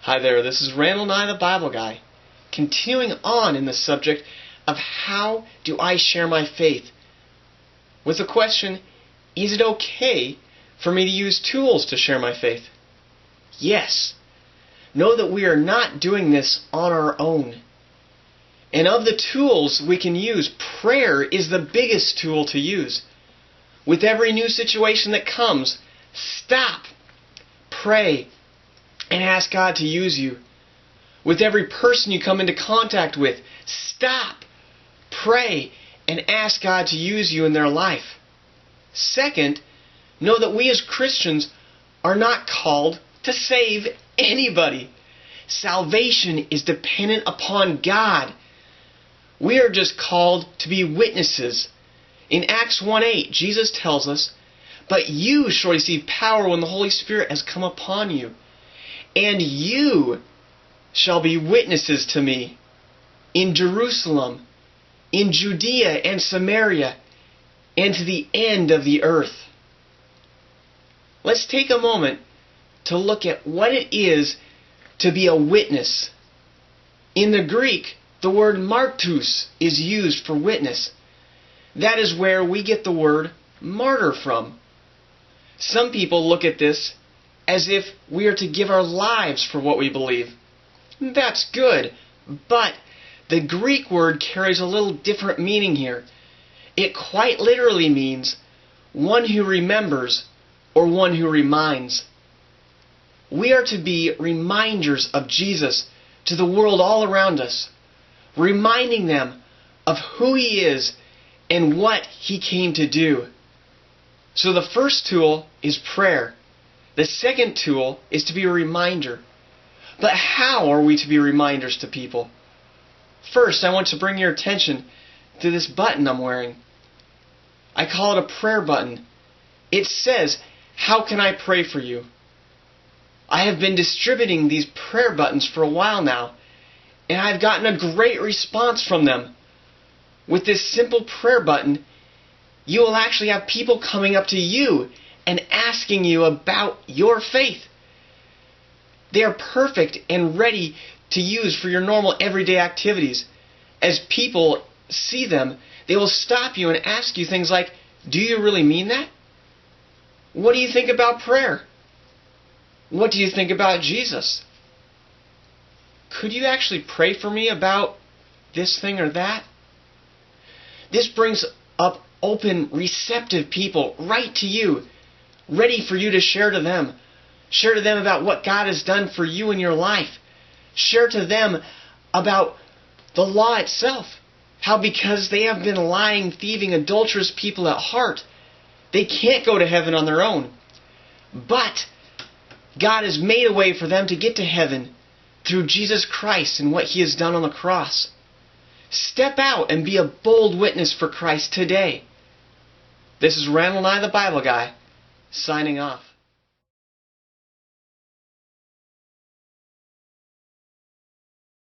Hi there, this is Randall Nye, the Bible Guy, continuing on in the subject of how do I share my faith with the question, is it okay for me to use tools to share my faith? Yes. Know that we are not doing this on our own. And of the tools we can use, prayer is the biggest tool to use. With every new situation that comes, stop, pray, and ask God to use you. With every person you come into contact with, stop, pray, and ask God to use you in their life. Second, know that we as Christians are not called to save anybody. Salvation is dependent upon God. We are just called to be witnesses. In Acts 1:8, Jesus tells us, "But you shall receive power when the Holy Spirit has come upon you. And you shall be witnesses to me in Jerusalem, in Judea and Samaria, and to the end of the earth." Let's take a moment to look at what it is to be a witness. In the Greek, the word martus is used for witness. That is where we get the word martyr from. Some people look at this as if we are to give our lives for what we believe. That's good, but the Greek word carries a little different meaning here. It quite literally means one who remembers or one who reminds. We are to be reminders of Jesus to the world all around us, reminding them of who He is and what He came to do. So the first tool is prayer. The second tool is to be a reminder. But how are we to be reminders to people? First, I want to bring your attention to this button I'm wearing. I call it a prayer button. It says, "How can I pray for you?" I have been distributing these prayer buttons for a while now, and I've gotten a great response from them. With this simple prayer button, you will actually have people coming up to you and asking you about your faith. They are perfect and ready to use for your normal everyday activities. As people see them, they will stop you and ask you things like, "Do you really mean that? What do you think about prayer? What do you think about Jesus? Could you actually pray for me about this thing or that?" This brings up open, receptive people right to you, ready for you to share to them. Share to them about what God has done for you in your life. Share to them about the law itself. How because they have been lying, thieving, adulterous people at heart, they can't go to heaven on their own. But God has made a way for them to get to heaven through Jesus Christ and what He has done on the cross. Step out and be a bold witness for Christ today. This is Randall Nye, the Bible Guy, signing off.